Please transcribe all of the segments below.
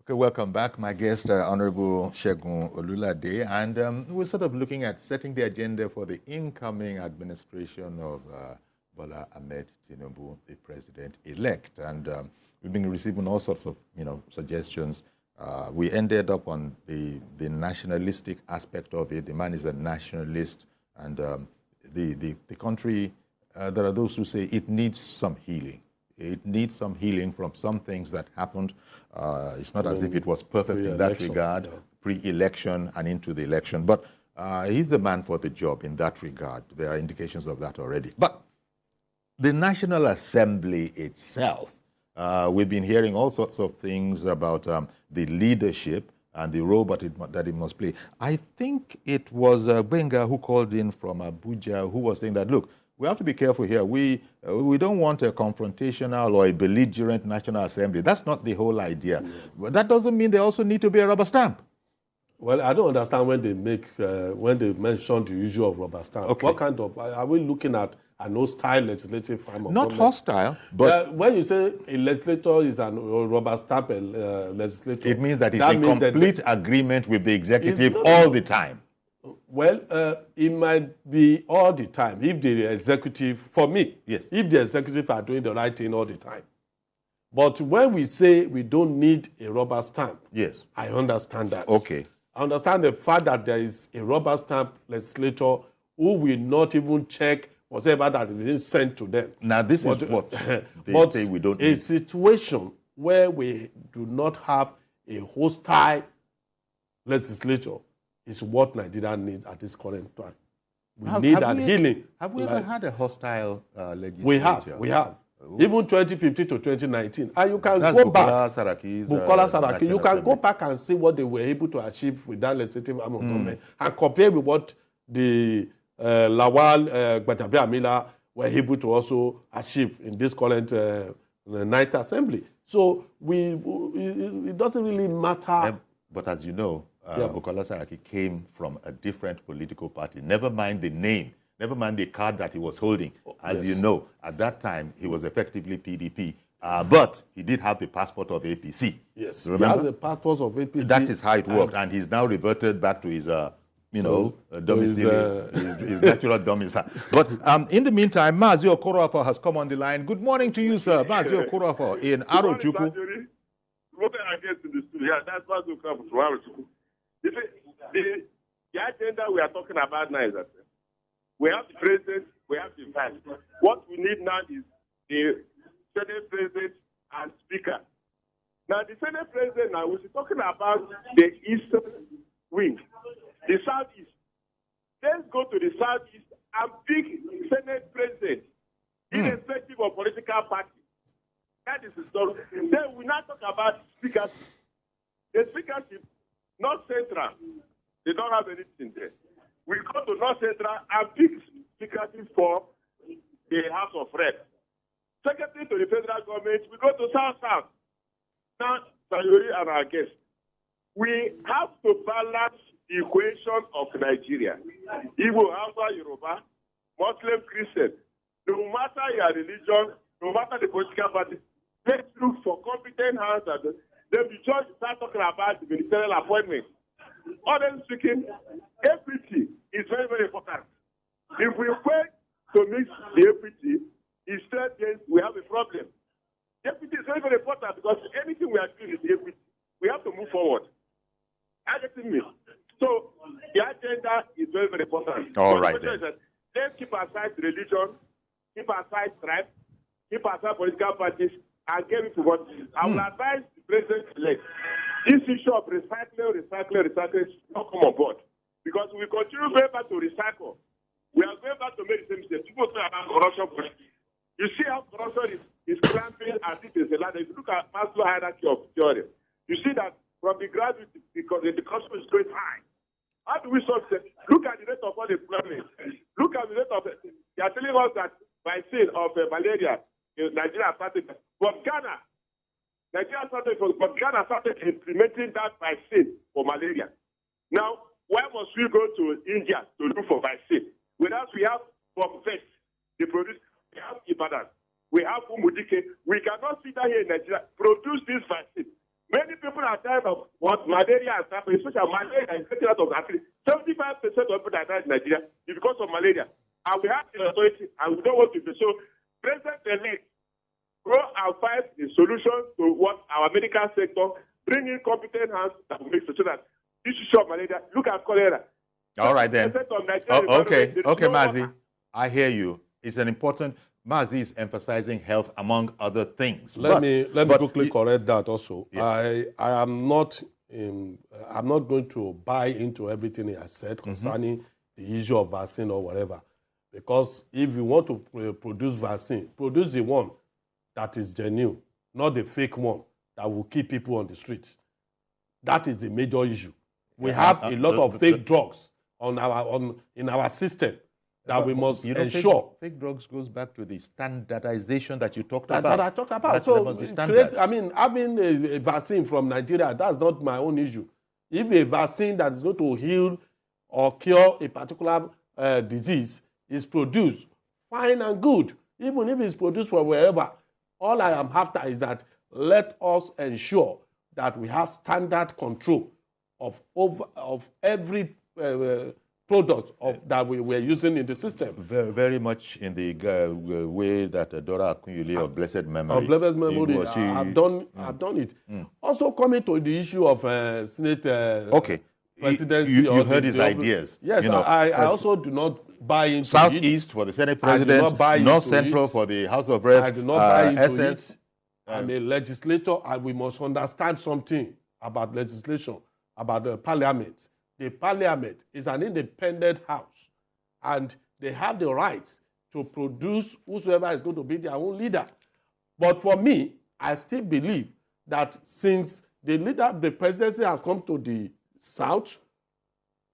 Okay, welcome back. My guest, Honorable Segun Olulade, and we're sort of looking at setting the agenda for the incoming administration of Bola Ahmed Tinubu, the president-elect. And we've been receiving all sorts of, suggestions. We ended up on the nationalistic aspect of it. The man is a nationalist, and the country, there are those who say it needs some healing. It needs some healing from some things that happened. It's not as if it was perfect in that regard, pre-election and into the election. But he's the man for the job in that regard. There are indications of that already. But the National Assembly itself, we've been hearing all sorts of things about the leadership and the role that it must play. I think it was Benga who called in from Abuja who was saying that, look, we have to be careful here. We don't want a confrontational or a belligerent National Assembly. That's not the whole idea. But that doesn't mean there also need to be a rubber stamp. Well, I don't understand when they mention the issue of rubber stamp. Okay. What kind of, are we looking at an hostile legislative arm of Not government? Hostile, but... when you say a legislator is a rubber stamp legislator... It means that it's a complete agreement with the executive all the time. Well, it might be all the time if the executive, for me, yes, if the executive are doing the right thing all the time. But when we say we don't need a rubber stamp, yes, I understand that. Okay. I understand the fact that there is a rubber stamp legislator who will not even check whatever that is being sent to them. Now, this is what they say we don't need. A situation where we do not have a hostile legislator is what Nigeria needs at this current time. We need that healing. Have we ever had a hostile legislature? We have. Even 2015 to 2019. And you can go back. Bukola Saraki. You can go back and see what they were able to achieve with that legislative arm of government and compare with what the Lawal, Gbatabe Amila were able to also achieve in this current Ninth Assembly. So it doesn't really matter. But as you know, Bukola Saraki came from a different political party. Never mind the name, never mind the card that he was holding. As you know, at that time, he was effectively PDP. But he did have the passport of APC. Yes, remember? He has the passport of APC. That is how it worked. And he's now reverted back to his, domicile, his natural domicile. But in the meantime, Mazi OKOROAFOR has come on the line. Good morning to you, sir. Mazi OKOROAFOR in AROCHUKWU. Yeah, that's what we come from AROCHUKWU. The agenda we are talking about now is that we have the president, we have the vice. What we need now is the Senate president and speaker. Now, the Senate president now, we're talking about the eastern wing, the southeast. Let's go to the southeast and pick Senate president, irrespective of political party. That is the story. Then we now talk about speakership. The speakership, North Central, they don't have anything there. We go to North Central and pick speakership for the House of Reps. Secretary to the federal government, we go to South. Now, Sayuri and our guests, we have to balance the equation of Nigeria. Igbo, Hausa, Yoruba, Muslim, Christian, no matter your religion, no matter the political party, let's look for competent hands that then the judge start talking about the ministerial appointment. Other speaking, equity is very, very important. If we fail to mix the equity, instead we have a problem. Equity is very, very important because anything we are doing is equity. We have to move forward. So the agenda is very, very important. All right. Let's keep aside religion, keep aside tribe, keep aside political parties, and get into what I will advise the president-elect. This issue of recycling is not come on board. Because we continue going back to recycle. We are going back to make the same mistake. People talk about corruption. You see how corruption is clamping as it is a ladder. If you look at Maslow hierarchy of theory, you see that from the graduate, because the corruption is going high. How do we solve it? Look at the rate of unemployment. Look at the rate of... They are telling us that vaccine of malaria, Nigeria started... But Nigeria started implementing that vaccine for malaria. Now, why must we go to India to look for vaccine? Whereas we have Bombvest, they produce, we have Ibadan, we have Umudike. We cannot sit down here in Nigeria, produce this vaccine, Many people are dying of what malaria has happened, especially malaria is getting out of Africa. 75% of people that die in Nigeria is because of malaria. And we have the authority, and we don't want to be so. President-elect, go and find a solution to what our medical sector, bring in competent hands that will make sure that this issue of malaria, look at cholera. All right then. Okay, Mazi, I hear you. It's an important. Mazi is emphasizing health among other things. Let me quickly correct that also. Yeah. I am not I'm not going to buy into everything he has said concerning the issue of vaccine or whatever. Because if you want to produce vaccine, produce the one that is genuine, not the fake one that will keep people on the streets. That is the major issue. We have a lot of fake drugs in our system that we must ensure. Fake drugs goes back to the standardization that you talked about. That I talked about. So, having a vaccine from Nigeria, that's not my own issue. If a vaccine that is going to heal or cure a particular disease is produced, fine and good. Even if it's produced from wherever, all I am after is that let us ensure that we have standard control of every product that we were using in the system. Very, very much in the way that Dora Akunyili of blessed memory. Of blessed memory, I've done it. Also coming to the issue of Senate presidency. You heard his ideas. Yes, I also do not buy into Southeast for the Senate President, North Central for the House of Reps. I do not buy into it. I'm a legislator, and we must understand something about legislation, about the parliament. The parliament is an independent house, and they have the right to produce whosoever is going to be their own leader. But for me, I still believe that since the presidency has come to the South,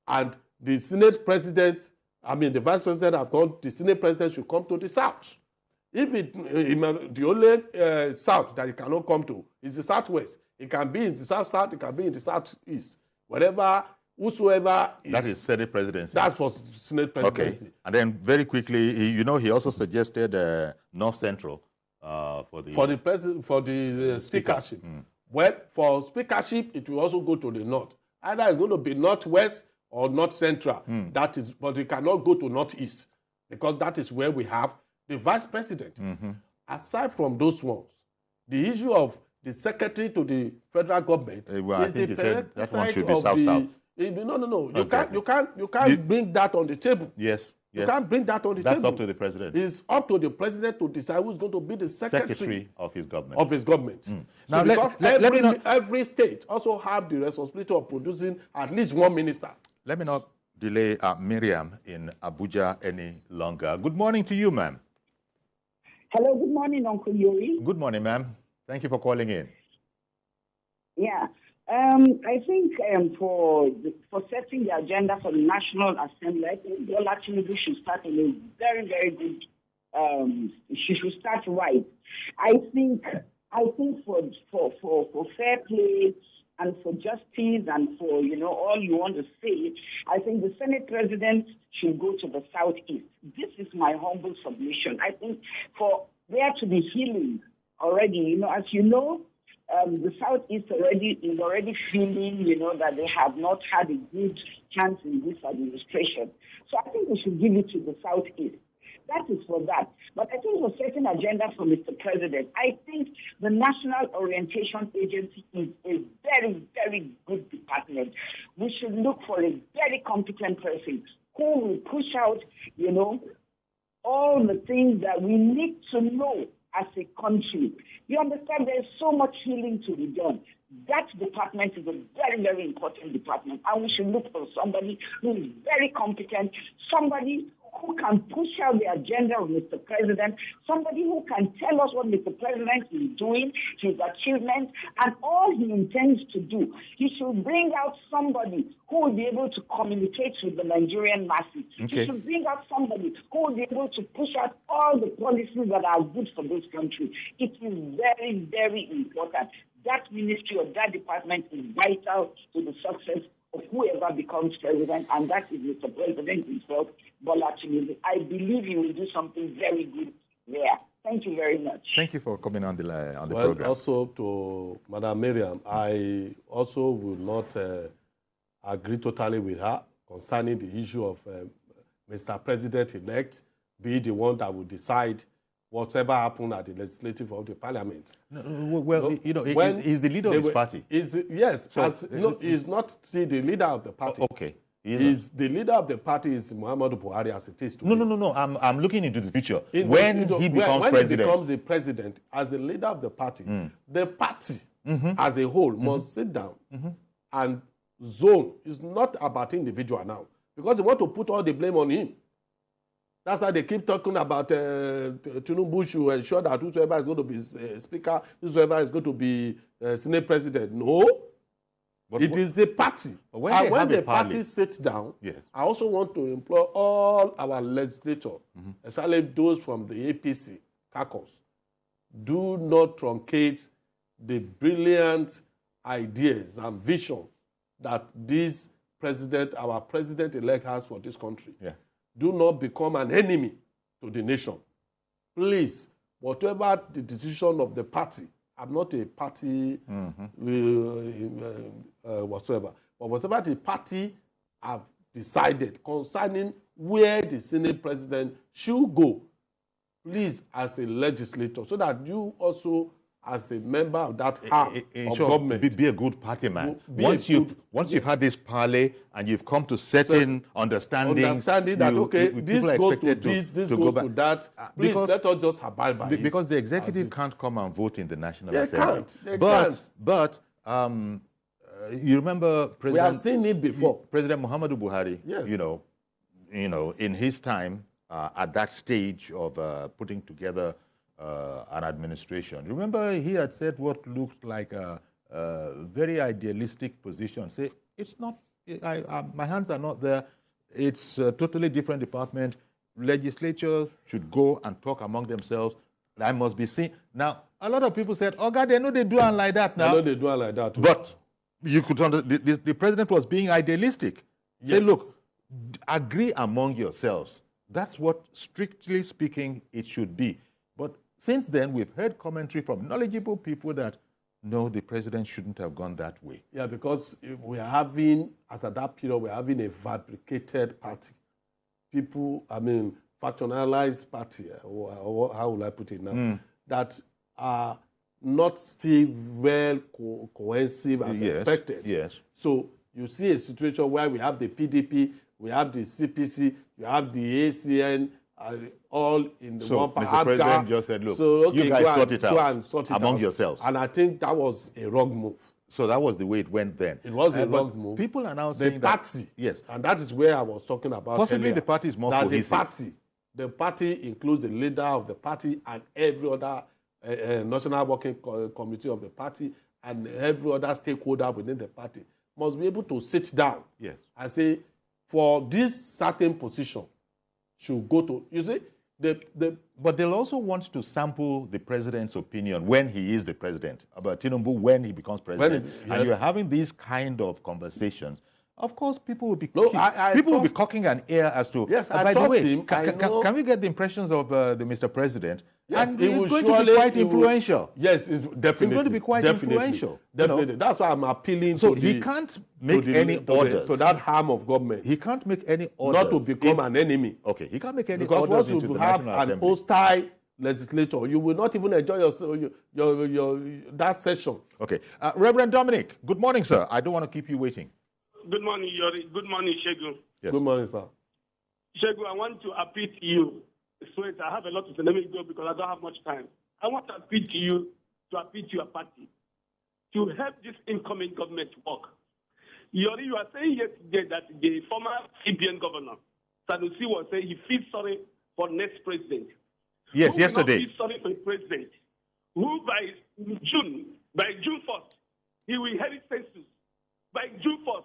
and the Senate president, the vice president have gone, the Senate president should come to the South. If the only South that it cannot come to is the Southwest, it can be in the South-South, it can be in the Southeast. Whatever, whosoever is... That is Senate presidency. That's for Senate presidency. Okay. And then very quickly, he also suggested North Central for the speakership. Well, for speakership, it will also go to the North. Either it's going to be Northwest or North Central. That is, but it cannot go to Northeast, because that is where we have the vice president. Aside from those ones, the issue of the secretary to the federal government is a prerequisite of the... No. You can't bring that on the table. Yes. You can't bring that on the table. That's up to the president. It's up to the president to decide who's going to be the secretary of his government. Now, because every state also have the responsibility of producing at least one minister. Let me not delay Miriam in Abuja any longer. Good morning to you, ma'am. Hello, good morning, Uncle Yuri. Good morning, ma'am. Thank you for calling in. Yeah. I think for setting the agenda for the National Assembly, I think Bola Tinubu should start in a very, very good. She should start right. I think for fair play and for justice and for all you want to say, I think the Senate President should go to the Southeast. This is my humble submission. I think for there to be healing already, as you know. The Southeast is already feeling, that they have not had a good chance in this administration. So I think we should give it to the Southeast. That is for that. But I think we're setting agenda for Mr. President. I think the National Orientation Agency is a very, very good department. We should look for a very competent person who will push out, all the things that we need to know as a country. You understand, there's so much healing to be done. That department is a very, very important department. And we should look for somebody who is very competent, somebody who can push out the agenda of Mr. President, somebody who can tell us what Mr. President is doing, his achievements, and all he intends to do. He should bring out somebody who will be able to communicate with the Nigerian masses. Okay. He should bring out somebody who will be able to push out all the policies that are good for this country. It is very, very important. That ministry or that department is vital to the success of whoever becomes president, and that is Mr. President himself, Bola Tinubu. I believe he will do something very good there. Thank you very much. Thank you for coming on the program. Also to Madam Miriam, I also will not agree totally with her concerning the issue of Mr. President-elect be the one that will decide whatever happened at the legislative of the parliament. Well, you know, he's the leader of his party. Yes, so, he's not still the leader of the party. Okay. He's the leader of the party is Muhammad Buhari as it is today. No. I'm looking into the future. When he becomes a president, as the leader of the party, the party as a whole must sit down and zone. It's not about individual now. Because they want to put all the blame on him. That's why they keep talking about Tinubu should ensure that whoever is going to be speaker, whoever is going to be Senate president. No. But it is the party. When the party sits down, yes. I also want to implore all our legislators, especially those from the APC, caucus, do not truncate the brilliant ideas and vision that this president, our president-elect has for this country. Yeah. Do not become an enemy to the nation. Please, whatever the decision of the party, I'm not a party whatsoever, but whatever the party have decided concerning where the Senate president should go, please, as a legislator, so that you also, as a member of that arm of government, be a good party man. Once you've had this parley and you've come to certain understanding that this goes to this goes to that. Please let us just abide by it. Because the executive can't come and vote in the National Assembly. They can't. But you remember we have seen it before. President Muhammad Buhari. Yes. You know, in his time at that stage of putting together an administration. Remember, he had said what looked like a very idealistic position. Say, it's not, my hands are not there. It's a totally different department. Legislature should go and talk among themselves. I must be seen. Now, a lot of people said, oh, God, they know they do it like that now. I know they do it like that too. But you could understand, the president was being idealistic. Yes. Say, look, agree among yourselves. That's what, strictly speaking, it should be. But since then, we've heard commentary from knowledgeable people that, no, the president shouldn't have gone that way. Yeah, because we are having, as at that period, we're having a fabricated party. People, factionalized party, or how will I put it now, that are not still well cohesive as expected. Yes. So you see a situation where we have the PDP, we have the CPC, you have the ACN, all in the one part. Mr. President just said, look, you guys sort it out among yourselves. And I think that was a wrong move. So that was the way it went then. It was a wrong move. People are now saying the party, yes. And that is where I was talking about possibly earlier, the party is more cohesive. The party includes the leader of the party and every other national working committee of the party and every other stakeholder within the party must be able to sit down and say, for this certain position, should go to, you see, but they'll also want to sample the president's opinion when he is the president, about Tinubu when he becomes president. And you're having these kind of conversations. Of course, people will be will be cocking an ear as to. Yes, by the way, can we get the impressions of the Mr. President? Yes, and it's going to be quite influential. Yes, it's definitely. It's going to be quite influential. Definitely. You know? That's why I'm appealing so to he can't make any orders to that arm of government. He can't make any orders. Not to become an enemy. Okay, he can't make any because orders once you have an hostile legislator, you will not even enjoy your that session. Okay, Reverend Dominic. Good morning, sir. I don't want to keep you waiting. Good morning, Yori. Good morning, Segun. Yes. Good morning, sir. Segun, I want to appeal to you. Sweet, I have a lot to say. Let me go because I don't have much time. I want to appeal to you, to appeal to your party, to help this incoming government work. Yori, you are saying yesterday that the former CBN governor, Sanusi, was saying he feels sorry for next president. Yes, yesterday. He feels sorry for the president, who by June 1st, he will inherit census. By June 1st,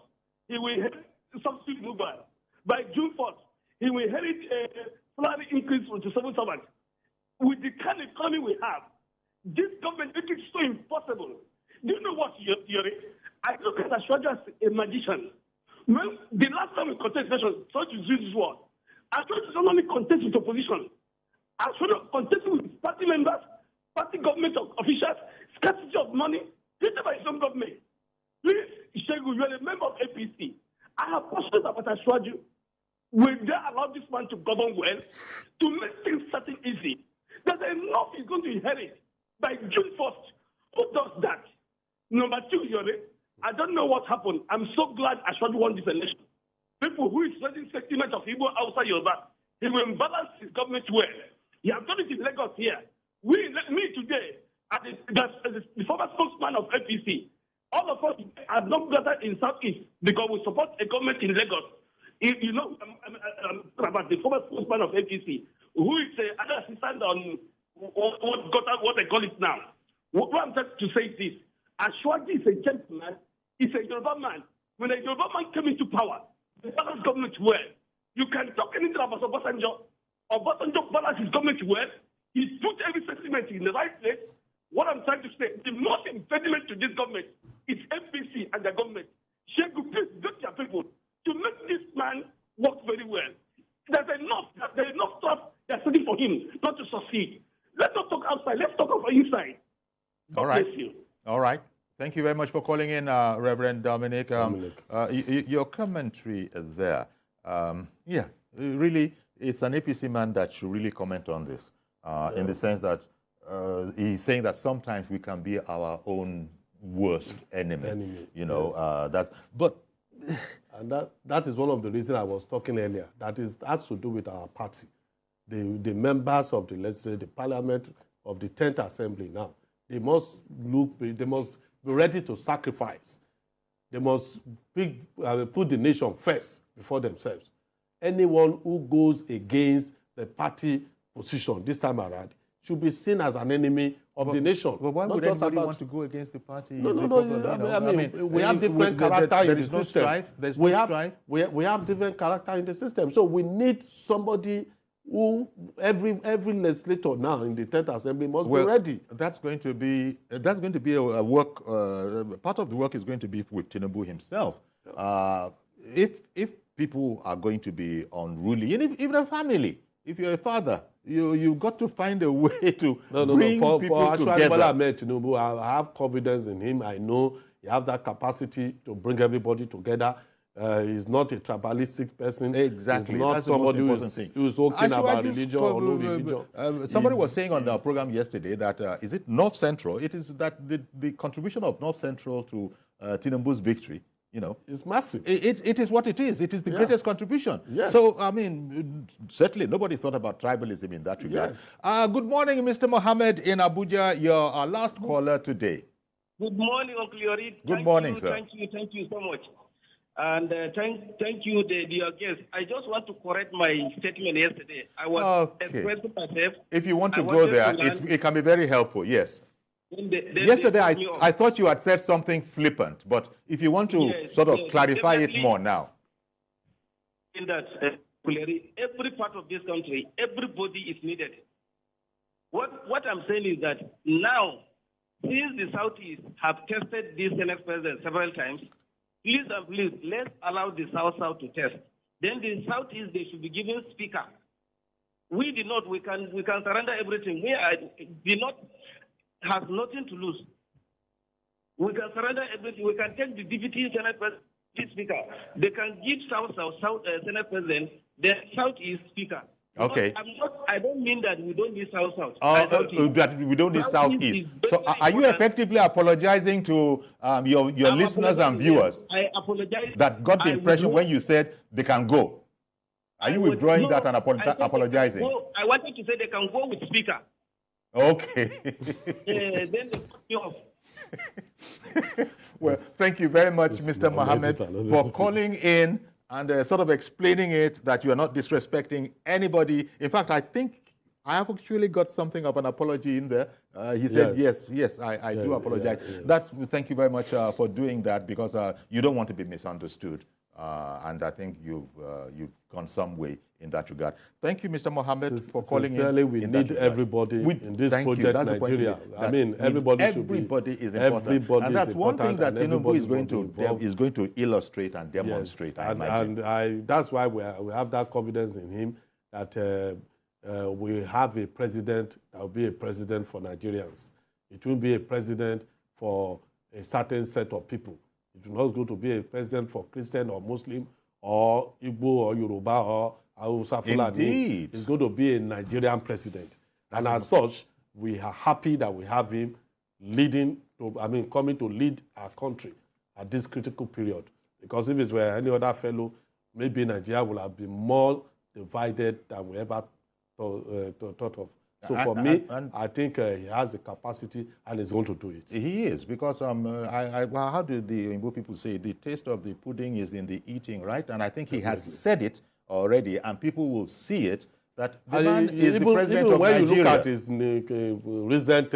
he will inherit subsidy mobile. By June 1st, he will inherit a salary increase to civil servants. With the kind of economy we have, this government makes it so impossible. Do you know what, Yuri? I look at Ashwaja as a magician. When the last time we contested election, so to use this word, Ashwaja is not only contesting with opposition. Ashwadu contesting with party members, party government officials, scarcity of money, created by his own government. Please, Segun, you are a member of APC. I have questions about Ashwadu. Will they allow this man to govern well, to make things certain easy? There's enough he's going to inherit by June 1st. Who does that? Number two, Yore, I don't know what happened. I'm so glad Ashwadu won this election. People who is spreading sentiment of Igbo outside Yoruba, he will balance his government well. He has done it in Lagos here. Me today, as the former spokesman of APC, all of us are not gathered in Southeast because we support a government in Lagos. You know, I'm about the former spokesman of APC, who is an assistant on what they call it now. What I'm trying to say is this. Ashwadu is a gentleman. He's a Yoruba man. When a Yoruba man came into power, the balance government well. You can talk anything about Obasanjo. Obasanjo balance his government well. He put every sentiment in the right place. What I'm trying to say, the most impediment to this government is APC and the government. Segun, please get your people to make this man work very well. There's enough stuff that's ready for him not to succeed. Let's not talk outside. Let's talk about inside. All right. All right. Thank you very much for calling in, Reverend Dominic. Your commentary there, yeah, really, it's an APC man that should really comment on this, in the sense that he's saying that sometimes we can be our own worst enemy. You know, yes. And that is one of the reasons I was talking earlier. That has to do with our party. The members of let's say, the parliament of the 10th Assembly now, they must be ready to sacrifice. They must put the nation first before themselves. Anyone who goes against the party position this time around should be seen as an enemy of the nation. But why would anybody want to go against the party? No. I mean, we have different character in the system. There's no strife. We have different character in the system. So we need somebody who every legislator now in the 10th Assembly must be ready. That's going to be a work. Part of the work is going to be with Tinubu himself. If people are going to be unruly, even a family, if you're a father, you got to find a way to bring people together. For Ahmed Tinubu, I have confidence in him. I know he has that capacity to bring everybody together. He's not a tribalistic person. Exactly. He's not somebody who's talking about religion or no religion. Somebody was saying on the program yesterday that, is it North Central? It is that the contribution of North Central to Tinubu's victory, you know, it's massive. It is what it is. It is the greatest contribution. Yes. So, I mean, certainly nobody thought about tribalism in that regard. Yes. Good morning, Mr. Mohammed in Abuja. You're our last caller today. Good morning, Uncle Yori. Good morning, sir. Thank you so much. And thank you, dear guest. I just want to correct my statement yesterday. I was expressing myself. If you want to go there, it can be very helpful, yes. Yesterday, I thought you had said something flippant, but if you want to sort of clarify it more now. In that, every part of this country, everybody is needed. What I'm saying is that now, since the Southeast have tested this Senate president several times, please and please, let's allow the South to test. Then the Southeast, they should be given speaker. We did not. We can surrender everything. The North has nothing to lose. We can surrender everything. We can take the deputy Senate speaker. They can give South Senate president, then Southeast speaker. Okay. I don't mean that we don't need South. That we don't need Southeast. So are you effectively apologizing to your listeners and viewers? I apologize. That got the impression when you said they can go. Are you withdrawing that and apologizing? I wanted to say they can go with speaker. Okay. Then they cut me off. Well, thank you very much, Mr. Mohammed, for calling in and sort of explaining it, that you are not disrespecting anybody. In fact, I think I have actually got something of an apology in there. He said, yes, I do apologize. Thank you very much for doing that, because you don't want to be misunderstood. And I think you've gone some way in that regard. Thank you, Mr. Mohammed, for calling in. Sincerely, we need everybody in this project, Nigeria. I mean, everybody is important. And that's one thing that Tinubu is going to illustrate and demonstrate. Yes. And that's why we have that confidence in him, that we have a president that will be a president for Nigerians. It will be a president for a certain set of people. It will not go to be a president for Christian or Muslim or Igbo or Yoruba or Hausa Fulani. Indeed. It's going to be a Nigerian president. And as such, we are happy that we have him coming to lead our country at this critical period. Because if it were any other fellow, maybe Nigeria would have been more divided than we ever thought of. So for me, I think he has the capacity and is going to do it. He is, because well, how do the Igbo people say, the taste of the pudding is in the eating, right? And I think he has said it already, and people will see it, that the man is the president of Nigeria. When you look at his recent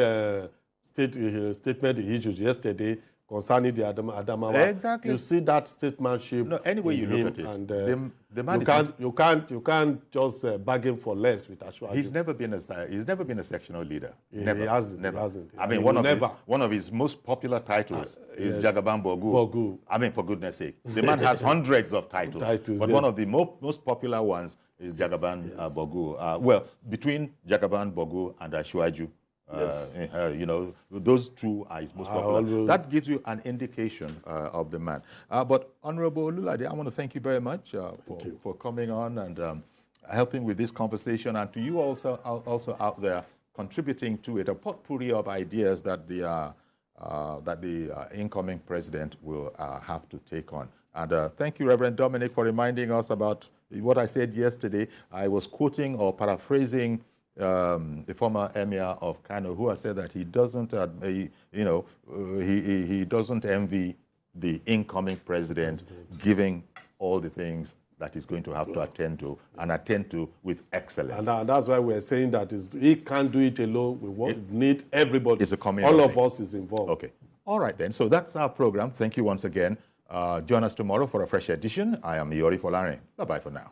statement he issued yesterday concerning the Adamawa, exactly. You see that statesmanship. No, any way you look at it, and the man you can't just bargain for less with Ashwaju. He's never been a sectional leader. He never. hasn't. Never. He hasn't. I mean, one of his most popular titles is Jagaban Bogu. I mean, for goodness sake, the man has hundreds of titles, but one of the most popular ones is Jagaban Bogu. Well, between Jagaban Bogu and Ashwaju. You know, those two are his most popular. That gives you an indication of the man. But Honorable Olulade, I want to thank you very much for coming on and helping with this conversation, and to you also out there contributing to it, a potpourri of ideas that the incoming president will have to take on. And thank you, Reverend Dominic, for reminding us about what I said yesterday. I was quoting or paraphrasing the former emir of Kano, who has said that he doesn't, he doesn't envy the incoming president giving all the things that he's going to have to attend to, and attend to with excellence. And that's why we're saying that he can't do it alone. We need everybody. It's a community. All of us is involved. Okay. All right, then. So that's our program. Thank you once again. Join us tomorrow for a fresh edition. I am Yori Folare. Bye-bye for now.